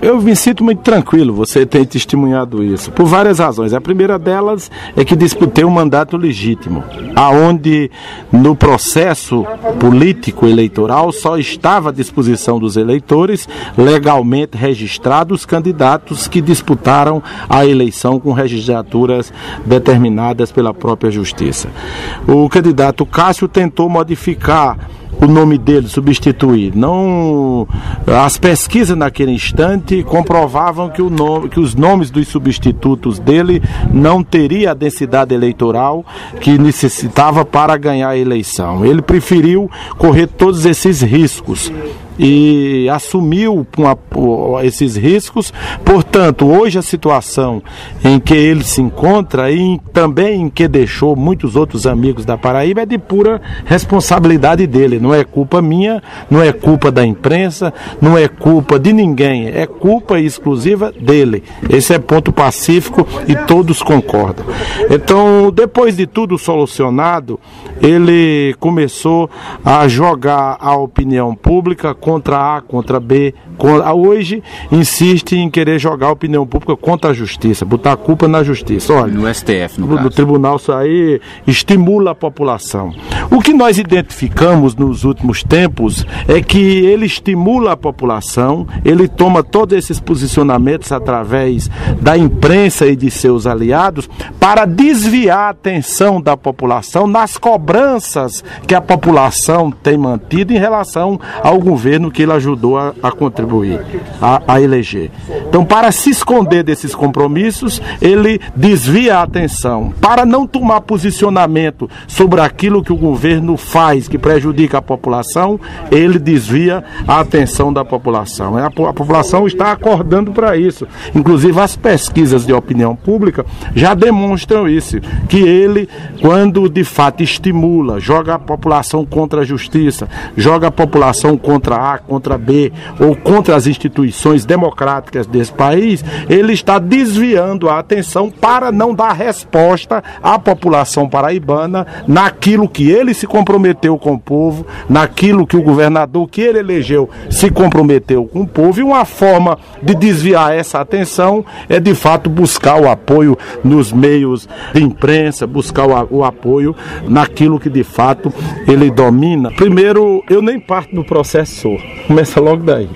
Eu me sinto muito tranquilo, você tem testemunhado isso, por várias razões. A primeira delas é que disputei um mandato legítimo, aonde no processo político eleitoral só estava à disposição dos eleitores legalmente registrados candidatos que disputaram a eleição com registraturas determinadas pela própria Justiça. O candidato Cássio tentou modificar o nome dele, substituir. Não, as pesquisas naquele instante comprovavam que os nomes dos substitutos dele não teria a densidade eleitoral que necessitava para ganhar a eleição. Ele preferiu correr todos esses riscos e assumiu esses riscos. Portanto, hoje a situação em que ele se encontra e também em que deixou muitos outros amigos da Paraíba é de pura responsabilidade dele. Não é culpa minha, não é culpa da imprensa, não é culpa de ninguém, é culpa exclusiva dele. Esse é ponto pacífico e todos concordam. Então, depois de tudo solucionado, ele começou a jogar a opinião pública contra A, contra B. Hoje insiste em querer jogar a opinião pública contra a Justiça, botar a culpa na Justiça. Olha, no STF, no caso. No tribunal, isso aí estimula a população. O que nós identificamos nos últimos tempos é que ele estimula a população, ele toma todos esses posicionamentos através da imprensa e de seus aliados para desviar a atenção da população nas cobranças que a população tem mantido em relação ao governo que ele ajudou a contribuir, a eleger. Então, para se esconder desses compromissos, ele desvia a atenção. Para não tomar posicionamento sobre aquilo que o governo faz, que prejudica a população, ele desvia a atenção da população. A população está acordando para isso. Inclusive, as pesquisas de opinião pública já demonstram isso, que ele, quando de fato estimula, joga a população contra a Justiça, joga a população contra A, contra B, ou contra as instituições democráticas desse país, ele está desviando a atenção para não dar resposta à população paraibana naquilo que ele se comprometeu com o povo, naquilo que o governador que ele elegeu se comprometeu com o povo, e uma forma de desviar essa atenção é de fato buscar o apoio nos meios de imprensa, buscar o apoio naquilo que de fato ele domina. Primeiro, eu nem parto do processo, começa logo daí.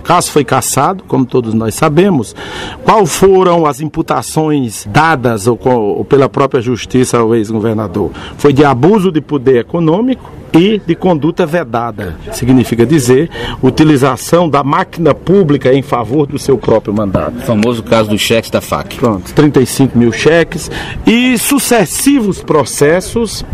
Cássio foi cassado, como todos nós sabemos. Quais foram as imputações dadas ou pela própria Justiça ao ex-governador? Foi de abuso de poder econômico e de conduta vedada. Significa dizer, utilização da máquina pública em favor do seu próprio mandato. O famoso caso dos cheques da FAC. Pronto, 35 mil cheques e sucessivos processos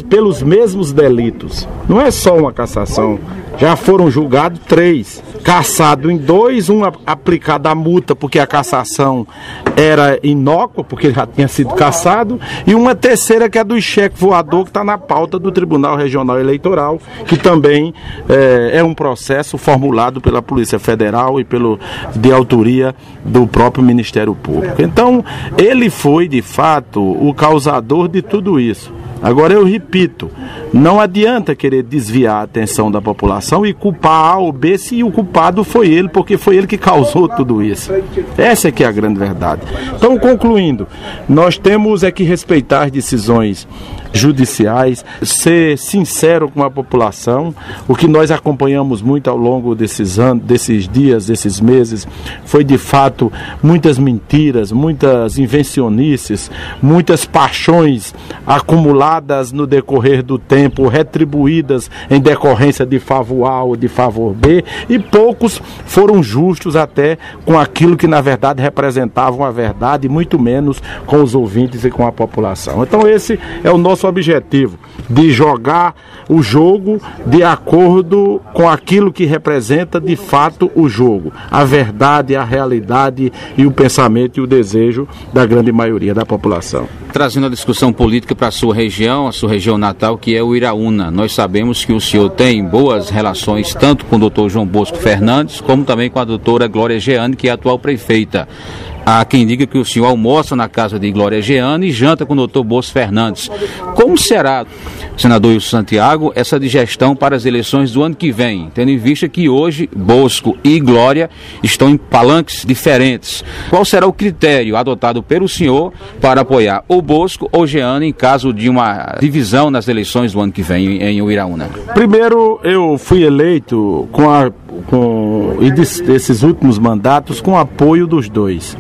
pelos mesmos delitos. Não é só uma cassação. Já foram julgados 3, cassado em 2, um aplicado a multa porque a cassação era inócua, porque já tinha sido cassado, e uma terceira que é do cheque voador, que está na pauta do Tribunal Regional Eleitoral, que também é um processo formulado pela Polícia Federal e de autoria do próprio Ministério Público. Então, ele foi, de fato, o causador de tudo isso. Agora eu repito, não adianta querer desviar a atenção da população e culpar A ou B se o culpado foi ele, porque foi ele que causou tudo isso. Essa é que é a grande verdade. Então, concluindo, nós temos que respeitar as decisões judiciais, ser sincero com a população. O que nós acompanhamos muito ao longo desses anos, desses dias, desses meses, foi de fato muitas mentiras, muitas invencionices, muitas paixões acumuladas no decorrer do tempo, retribuídas em decorrência de favor A ou de favor B, e poucos foram justos até com aquilo que na verdade representavam a verdade, muito menos com os ouvintes e com a população. Então esse é o nosso objetivo, de jogar o jogo de acordo com aquilo que representa de fato o jogo, a verdade, a realidade e o pensamento e o desejo da grande maioria da população. Trazendo a discussão política para a sua região natal, que é o Iraúna. Nós sabemos que o senhor tem boas relações tanto com o doutor João Bosco Fernandes, como também com a doutora Glória Jeane, que é a atual prefeita. Há quem diga que o senhor almoça na casa de Glória Jeane e janta com o doutor Bosco Fernandes. Como será, senador Wilson Santiago, essa digestão para as eleições do ano que vem, tendo em vista que hoje Bosco e Glória estão em palanques diferentes? Qual será o critério adotado pelo senhor para apoiar ou Bosco ou Jeane em caso de uma divisão nas eleições do ano que vem em Uiraúna? Primeiro, eu fui eleito esses últimos mandatos com apoio dos dois.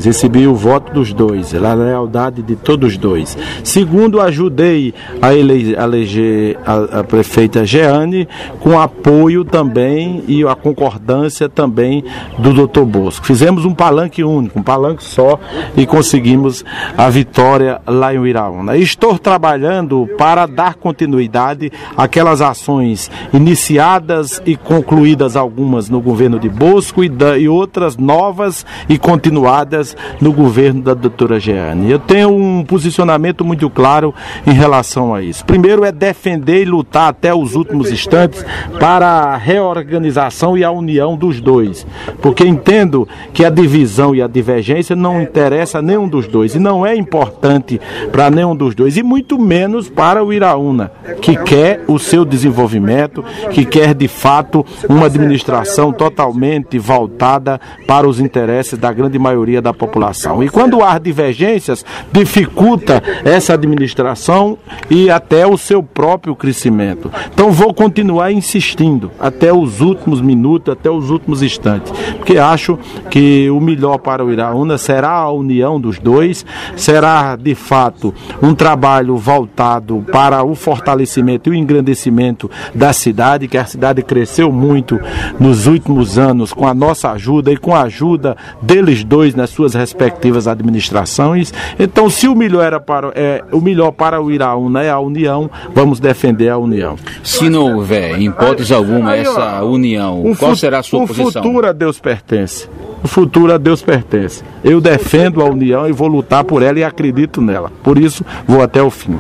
Recebi o voto dos dois, a lealdade de todos os dois. Segundo, ajudei a eleger a prefeita Jeane com apoio também e a concordância também do doutor Bosco. Fizemos um palanque único, um palanque só, e conseguimos a vitória lá em Uiraúna. Estou trabalhando para dar continuidade àquelas ações iniciadas e concluídas, algumas no governo de Bosco e outras novas e continuadas no governo da doutora Jeane. Eu tenho um posicionamento muito claro em relação a isso. Primeiro é defender e lutar até os últimos instantes para a reorganização e a união dos dois, porque entendo que a divisão e a divergência não interessa a nenhum dos dois, e não é importante para nenhum dos dois, e muito menos para o Iraúna, que quer o seu desenvolvimento, que quer de fato uma administração totalmente voltada para os interesses da grande maioria da população. E quando há divergências, dificulta essa administração e até o seu próprio crescimento. Então vou continuar insistindo até os últimos minutos, até os últimos instantes, porque acho que o melhor para o Iraúna será a união dos dois, será de fato um trabalho voltado para o fortalecimento e o engrandecimento da cidade, que a cidade cresceu muito nos últimos anos com a nossa ajuda e com a ajuda deles dois nas suas respectivas administrações. Então, se o melhor para o Iraúna é a união, vamos defender a união. Se não houver, em hipótese alguma, essa união, qual será a sua posição? O futuro a Deus pertence. O futuro a Deus pertence. Eu defendo a união e vou lutar por ela e acredito nela. Por isso, vou até o fim.